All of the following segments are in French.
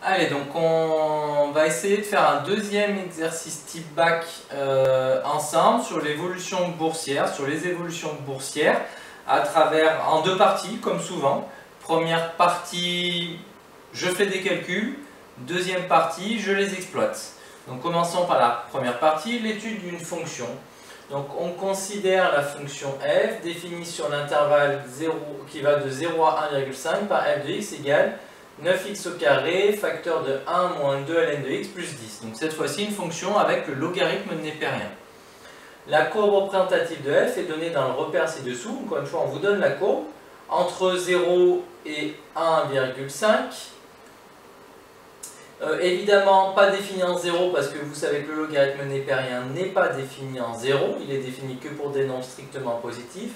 Allez, donc on va essayer de faire un deuxième exercice type bac ensemble sur l'évolution boursière, sur les évolutions boursières en deux parties comme souvent. Première partie, je fais des calculs. Deuxième partie, je les exploite. Donc commençons par la première partie, l'étude d'une fonction. Donc on considère la fonction f définie sur l'intervalle qui va de 0 à 1,5 par f de x égale 9x au carré, facteur de 1 moins 2 ln de x plus 10. Donc cette fois-ci une fonction avec le logarithme népérien. La courbe représentative de f est donnée dans le repère ci-dessous. Encore une fois, on vous donne la courbe entre 0 et 1,5. Évidemment, pas défini en 0 parce que vous savez que le logarithme népérien n'est pas défini en 0. Il est défini que pour des nombres strictement positifs.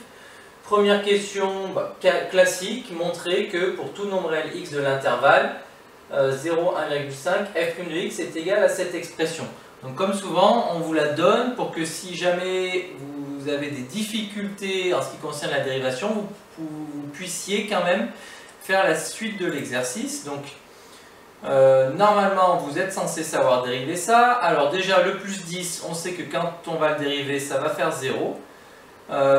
Première question classique, montrer que pour tout nombre réel x de l'intervalle 0, 1,5, f' de x est égal à cette expression. Donc comme souvent, on vous la donne pour que si jamais vous avez des difficultés en ce qui concerne la dérivation, vous puissiez quand même faire la suite de l'exercice. Donc normalement, vous êtes censé savoir dériver ça. Alors déjà, le plus 10, on sait que quand on va le dériver, ça va faire 0.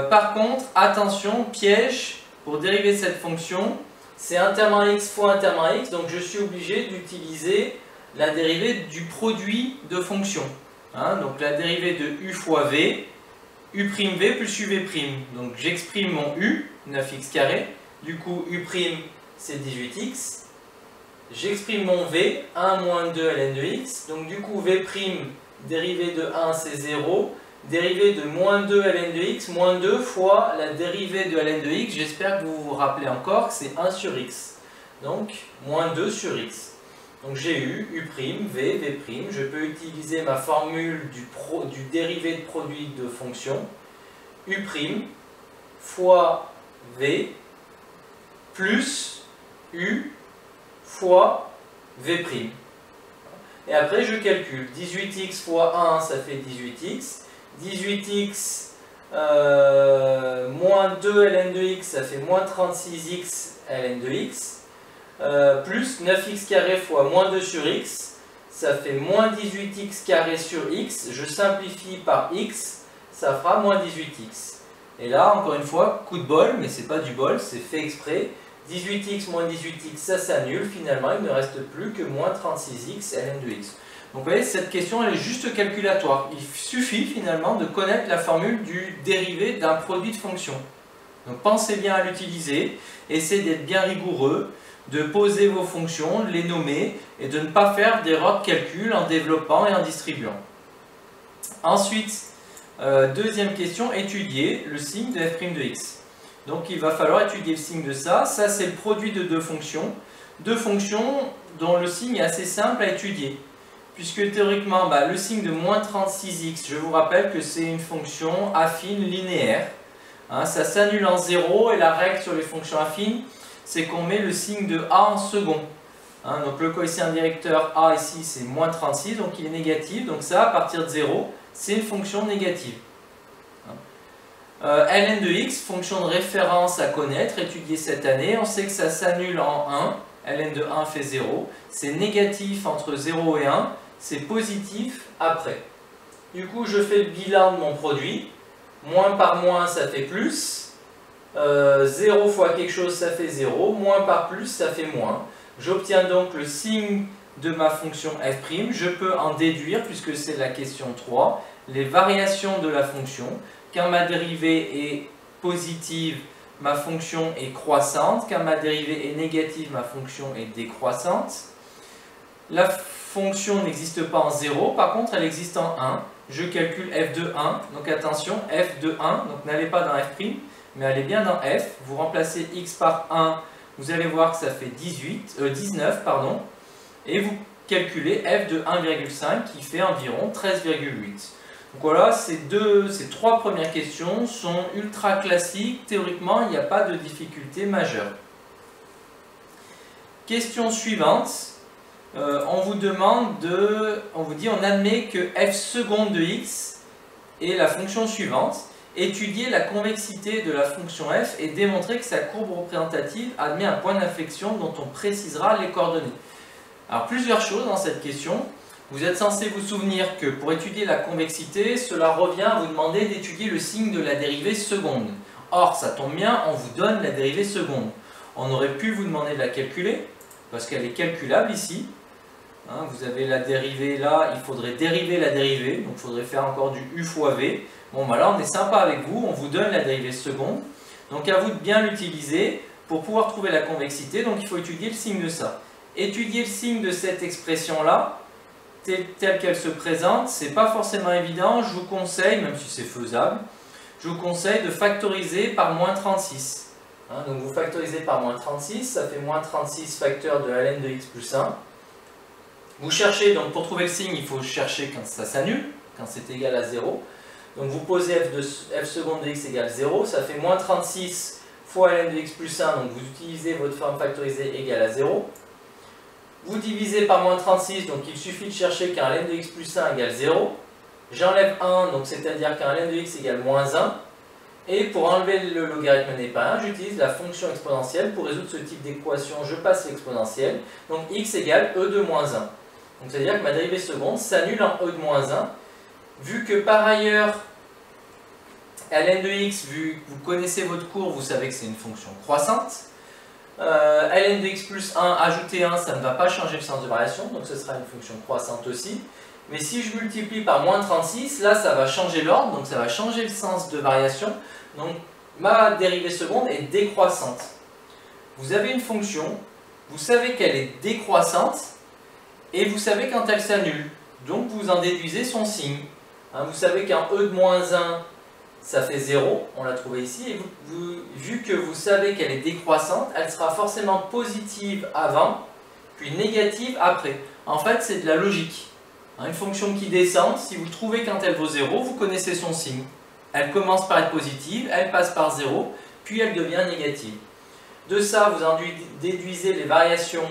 Par contre, attention, piège, pour dériver cette fonction, c'est un terme en x fois un terme en x, donc je suis obligé d'utiliser la dérivée du produit de fonction. Donc la dérivée de u fois v, u'v plus uv'. Donc j'exprime mon u, 9x carré, du coup u' c'est 18x. J'exprime mon v, 1 moins 2 ln de x, donc du coup v', dérivée de 1 c'est 0. Dérivée de moins 2 ln de x, moins 2 fois la dérivée de ln de x, j'espère que vous vous rappelez encore que c'est 1 sur x. Donc, moins 2 sur x. Donc j'ai eu u', v, v', je peux utiliser ma formule du dérivé de produit de fonction, u' fois v plus u fois v'. Et après je calcule, 18x fois 1 ça fait 18x, 18x moins 2 ln de x, ça fait moins 36x ln de x, plus 9x carré fois moins 2 sur x, ça fait moins 18x carré sur x, je simplifie par x, ça fera moins 18x. Et là, encore une fois, coup de bol, mais c'est pas du bol, c'est fait exprès, 18x moins 18x, ça s'annule, finalement il ne reste plus que moins 36x ln de x. Donc vous voyez, cette question elle est juste calculatoire. Il suffit finalement de connaître la formule du dérivé d'un produit de fonction. Donc pensez bien à l'utiliser, essayez d'être bien rigoureux, de poser vos fonctions, de les nommer et de ne pas faire d'erreurs de calcul en développant et en distribuant. Ensuite, deuxième question, étudier le signe de f' de x. Donc il va falloir étudier le signe de ça. Ça c'est le produit de deux fonctions dont le signe est assez simple à étudier. Puisque théoriquement, le signe de moins 36x, je vous rappelle que c'est une fonction affine linéaire. Ça s'annule en 0 et la règle sur les fonctions affines, c'est qu'on met le signe de a en second. Donc le coefficient directeur a ici, c'est moins 36, donc il est négatif. Donc ça, à partir de 0, c'est une fonction négative. Ln de x, fonction de référence à connaître, étudiée cette année, on sait que ça s'annule en 1. Ln de 1 fait 0. C'est négatif entre 0 et 1. C'est positif après. Du coup, je fais le bilan de mon produit. Moins par moins, ça fait plus. 0 fois quelque chose, ça fait 0. Moins par plus, ça fait moins. J'obtiens donc le signe de ma fonction f'. Je peux en déduire, puisque c'est la question 3, les variations de la fonction. Quand ma dérivée est positive, ma fonction est croissante. Quand ma dérivée est négative, ma fonction est décroissante. La fonction n'existe pas en 0, par contre elle existe en 1. Je calcule f de 1, donc attention, f de 1, donc n'allez pas dans f', mais allez bien dans f. Vous remplacez x par 1, vous allez voir que ça fait 19, et vous calculez f de 1,5 qui fait environ 13,8. Donc voilà, ces trois premières questions sont ultra classiques. Théoriquement, il n'y a pas de difficulté majeure. Question suivante. On vous dit, on admet que f seconde de x est la fonction suivante. Étudier la convexité de la fonction f et démontrer que sa courbe représentative admet un point d'inflexion dont on précisera les coordonnées. Alors plusieurs choses dans cette question. Vous êtes censé vous souvenir que pour étudier la convexité, cela revient à vous demander d'étudier le signe de la dérivée seconde. Or, ça tombe bien, on vous donne la dérivée seconde. On aurait pu vous demander de la calculer, parce qu'elle est calculable ici. Hein, vous avez la dérivée là, il faudrait dériver la dérivée, donc il faudrait faire encore du u fois v. Bon, bah là on est sympa avec vous, on vous donne la dérivée seconde. Donc à vous de bien l'utiliser pour pouvoir trouver la convexité, donc il faut étudier le signe de ça. Étudier le signe de cette expression-là, telle qu'elle se présente, c'est pas forcément évident. Je vous conseille, même si c'est faisable, je vous conseille de factoriser par moins 36. Hein, donc vous factorisez par moins 36, ça fait moins 36 facteur de ln de x plus 1. Vous cherchez, donc pour trouver le signe, il faut chercher quand ça s'annule, quand c'est égal à 0. Donc vous posez f seconde de x égale 0, ça fait moins 36 fois ln de x plus 1, donc vous utilisez votre forme factorisée égale à 0. Vous divisez par moins 36, donc il suffit de chercher qu'un ln de x plus 1 égale 0. J'enlève 1, donc c'est-à-dire qu'un ln de x égale moins 1. Et pour enlever le logarithme n'est pas 1, j'utilise la fonction exponentielle. Pour résoudre ce type d'équation, je passe l'exponentielle. Donc x égale e de moins 1. Donc c'est-à-dire que ma dérivée seconde s'annule en e de moins 1. Vu que par ailleurs, ln de x, vu que vous connaissez votre cours, vous savez que c'est une fonction croissante. Ln de x plus 1, ajouter 1, ça ne va pas changer le sens de variation, donc ce sera une fonction croissante aussi. Mais si je multiplie par moins 36, là ça va changer l'ordre, donc ça va changer le sens de variation. Donc ma dérivée seconde est décroissante. Vous avez une fonction, vous savez qu'elle est décroissante, et vous savez quand elle s'annule. Donc vous en déduisez son signe. Hein, vous savez qu'un e de moins 1, ça fait 0, on l'a trouvé ici, et vu que vous savez qu'elle est décroissante, elle sera forcément positive avant, puis négative après. En fait, c'est de la logique. Une fonction qui descend, si vous trouvez quand elle vaut 0, vous connaissez son signe. Elle commence par être positive, elle passe par 0, puis elle devient négative. De ça, vous en déduisez les variations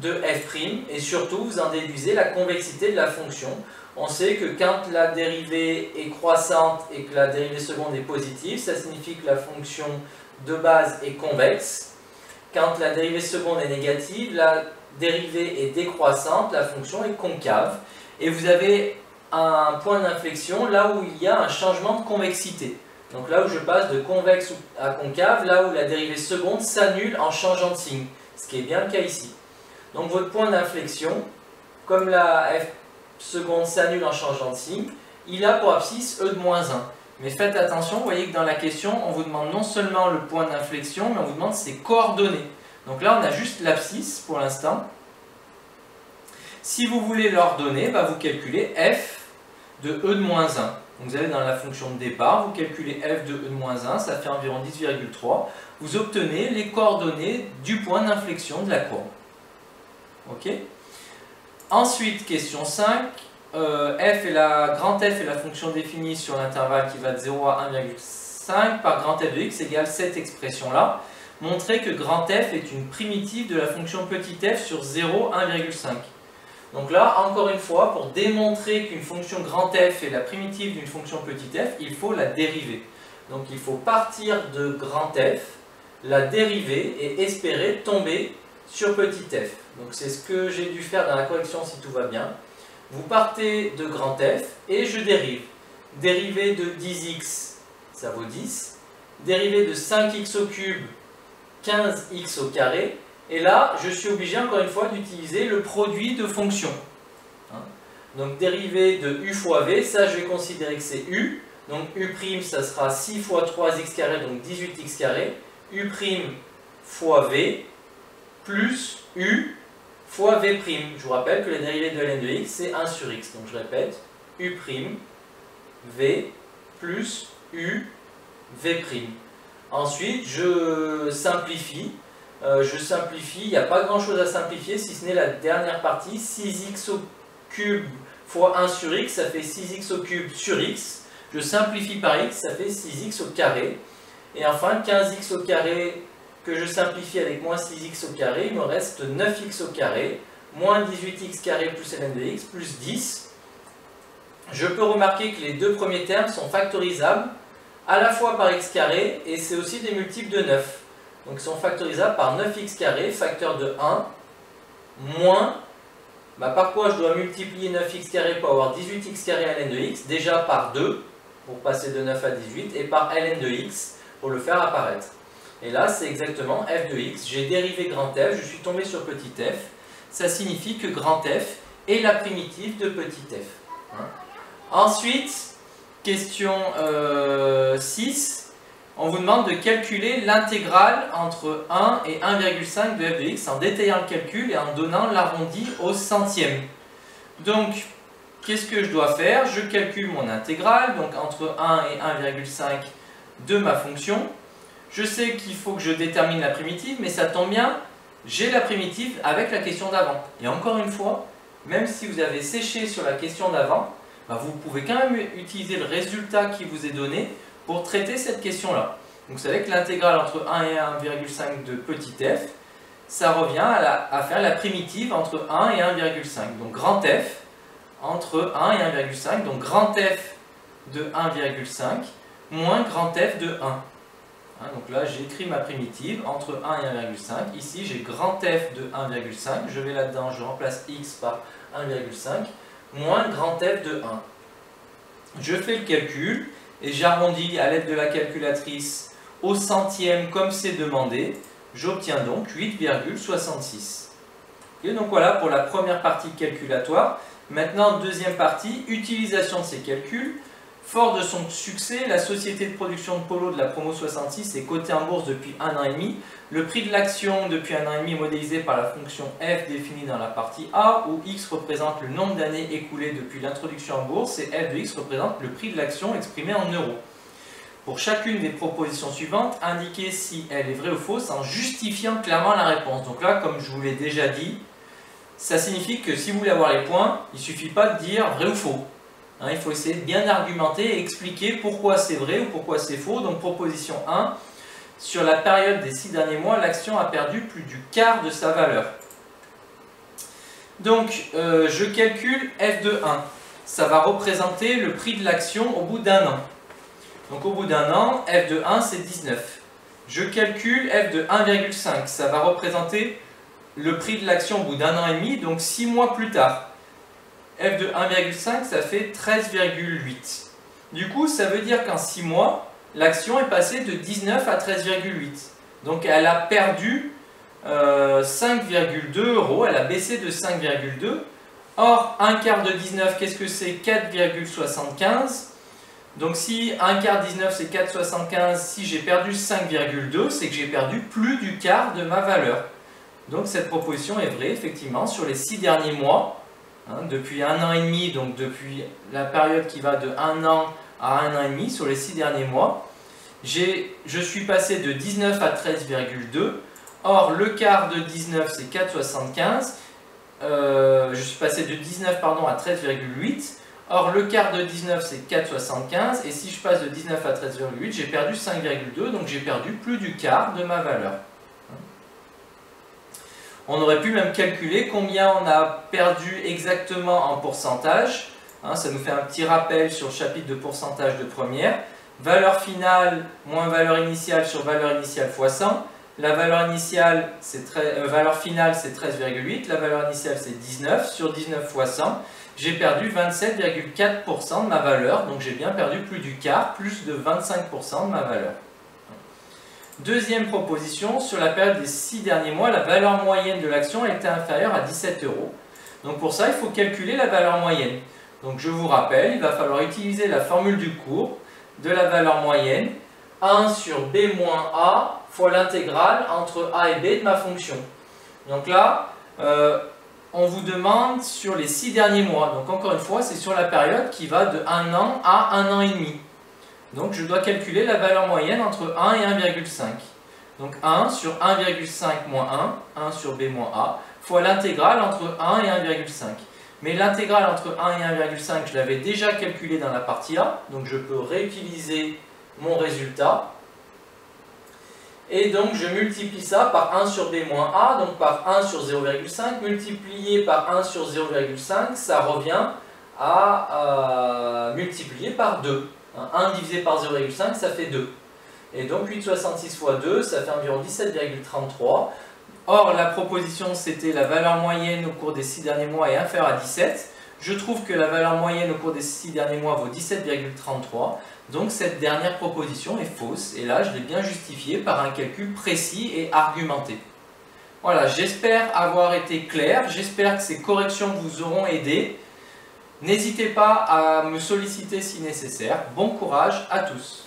de f', et surtout, vous en déduisez la convexité de la fonction. On sait que quand la dérivée est croissante et que la dérivée seconde est positive, ça signifie que la fonction de base est convexe. Quand la dérivée seconde est négative, la dérivée est décroissante, la fonction est concave. Et vous avez un point d'inflexion là où il y a un changement de convexité. Donc là où je passe de convexe à concave, là où la dérivée seconde s'annule en changeant de signe, ce qui est bien le cas ici. Donc votre point d'inflexion, comme la f seconde s'annule en changeant de signe, il a pour abscisse e de moins 1. Mais faites attention, vous voyez que dans la question, on vous demande non seulement le point d'inflexion, mais on vous demande ses coordonnées. Donc là, on a juste l'abscisse pour l'instant. Si vous voulez l'ordonner, vous calculez f de e de moins 1. Donc vous allez dans la fonction de départ, vous calculez f de e de moins 1, ça fait environ 10,3. Vous obtenez les coordonnées du point d'inflexion de la courbe. Ok ? Ensuite, question 5, grand F est la fonction définie sur l'intervalle qui va de 0 à 1,5 par grand F de x égale cette expression-là. Montrez que grand F est une primitive de la fonction petit f sur 0, 1,5. Donc là, encore une fois, pour démontrer qu'une fonction grand F est la primitive d'une fonction petit f, il faut la dériver. Donc il faut partir de grand F, la dériver et espérer tomber sur petit f. Donc c'est ce que j'ai dû faire dans la correction si tout va bien. Vous partez de grand F et je dérive. Dérivée de 10x, ça vaut 10. Dérivée de 5x au cube, 15x au carré. Et là, je suis obligé encore une fois d'utiliser le produit de fonctions. Donc dérivée de u fois v, ça je vais considérer que c'est u. Donc u', ça sera 6 fois 3x carré, donc 18x carré. U' fois v plus u fois v'. Je vous rappelle que la dérivée de ln de x, c'est 1 sur x. Donc je répète, u', v plus u, v'. Ensuite, je simplifie. Il n'y a pas grand chose à simplifier si ce n'est la dernière partie. 6x au cube fois 1 sur x, ça fait 6x au cube sur x. Je simplifie par x, ça fait 6x au carré. Et enfin, 15x au carré que je simplifie avec moins 6x au carré, il me reste 9x au carré, moins 18x carré plus ln de x, plus 10. Je peux remarquer que les deux premiers termes sont factorisables à la fois par x carré, et c'est aussi des multiples de 9. Donc ils sont factorisables par 9x carré, facteur de 1, moins Bah, par quoi je dois multiplier 9x carré pour avoir 18x carré ln de x? Déjà par 2 pour passer de 9 à 18 et par ln de x pour le faire apparaître. Et là c'est exactement f de x, j'ai dérivé grand F, je suis tombé sur petit f, ça signifie que grand F est la primitive de petit f. Hein. Ensuite, question 6. On vous demande de calculer l'intégrale entre 1 et 1,5 de f de x en détaillant le calcul et en donnant l'arrondi au centième. Donc, qu'est-ce que je dois faire? Je calcule mon intégrale, donc entre 1 et 1,5 de ma fonction. Je sais qu'il faut que je détermine la primitive, mais ça tombe bien, j'ai la primitive avec la question d'avant. Et encore une fois, même si vous avez séché sur la question d'avant, bah vous pouvez quand même utiliser le résultat qui vous est donné pour traiter cette question-là. Donc vous savez que l'intégrale entre 1 et 1,5 de petit f, ça revient à faire la primitive entre 1 et 1,5. Donc grand F entre 1 et 1,5, donc grand F de 1,5 moins grand F de 1. Hein, donc là j'ai écrit ma primitive entre 1 et 1,5. Ici j'ai grand F de 1,5, je vais là-dedans, je remplace x par 1,5 moins grand F de 1. Je fais le calcul. Et j'arrondis à l'aide de la calculatrice au centième comme c'est demandé. J'obtiens donc 8,66. Et donc voilà pour la première partie calculatoire. Maintenant, deuxième partie, utilisation de ces calculs. Fort de son succès, la société de production de polo de la promo 66 est cotée en bourse depuis 1 an et demi. Le prix de l'action depuis 1 an et demi est modélisé par la fonction f définie dans la partie A, où x représente le nombre d'années écoulées depuis l'introduction en bourse et f de x représente le prix de l'action exprimé en euros. Pour chacune des propositions suivantes, indiquez si elle est vraie ou fausse en justifiant clairement la réponse. Donc là, comme je vous l'ai déjà dit, ça signifie que si vous voulez avoir les points, il ne suffit pas de dire vrai ou faux. Hein, il faut essayer de bien argumenter et expliquer pourquoi c'est vrai ou pourquoi c'est faux. Donc proposition 1, sur la période des 6 derniers mois, l'action a perdu plus du quart de sa valeur. Donc je calcule f de 1. Ça va représenter le prix de l'action au bout d'un an. Donc au bout d'un an, f de 1 c'est 19. Je calcule f de 1,5. Ça va représenter le prix de l'action au bout d'un an et demi, donc 6 mois plus tard. F de 1,5 ça fait 13,8. Du coup ça veut dire qu'en 6 mois, l'action est passée de 19 à 13,8. Donc elle a perdu 5,2 €, elle a baissé de 5,2. Or, un quart de 19, qu'est-ce que c'est? 4,75. Donc si un quart de 19 c'est 4,75, si j'ai perdu 5,2, c'est que j'ai perdu plus du quart de ma valeur. Donc cette proposition est vraie, effectivement, sur les 6 derniers mois, hein, depuis 1 an et demi, donc depuis la période qui va de 1 an à 1 an et demi, sur les 6 derniers mois, je suis passé de 19 à 13,2. Or, le quart de 19, c'est 4,75. Je suis passé de 19 à 13,8. Or, le quart de 19, c'est 4,75. Et si je passe de 19 à 13,8, j'ai perdu 5,2. Donc, j'ai perdu plus du quart de ma valeur. On aurait pu même calculer combien on a perdu exactement en pourcentage. Ça nous fait un petit rappel sur le chapitre de pourcentage de première. Valeur finale moins valeur initiale sur valeur initiale fois 100. La valeur initiale, valeur finale, c'est 13,8. La valeur initiale, c'est 19. Sur 19 fois 100, j'ai perdu 27,4% de ma valeur. Donc j'ai bien perdu plus du quart, plus de 25% de ma valeur. Deuxième proposition, sur la période des 6 derniers mois, la valeur moyenne de l'action était inférieure à 17 €. Donc pour ça, il faut calculer la valeur moyenne. Donc je vous rappelle, il va falloir utiliser la formule du cours de la valeur moyenne, 1 sur b moins a fois l'intégrale entre a et b de ma fonction. Donc là, on vous demande sur les 6 derniers mois. Donc encore une fois, c'est sur la période qui va de 1 an à 1 an et demi. Donc je dois calculer la valeur moyenne entre 1 et 1,5. Donc 1 sur 1,5 moins 1 sur b moins a, fois l'intégrale entre 1 et 1,5. Mais l'intégrale entre 1 et 1,5, je l'avais déjà calculée dans la partie A, donc je peux réutiliser mon résultat. Et donc je multiplie ça par 1 sur b moins a, donc par 1 sur 0,5, multiplié par 1 sur 0,5, ça revient à multiplier par 2. 1 divisé par 0,5, ça fait 2. Et donc 8,66 fois 2, ça fait environ 17,33. Or, la proposition, c'était la valeur moyenne au cours des 6 derniers mois est inférieure à 17. Je trouve que la valeur moyenne au cours des 6 derniers mois vaut 17,33. Donc, cette dernière proposition est fausse. Et là, je l'ai bien justifiée par un calcul précis et argumenté. Voilà, j'espère avoir été clair. J'espère que ces corrections vous auront aidé. N'hésitez pas à me solliciter si nécessaire. Bon courage à tous.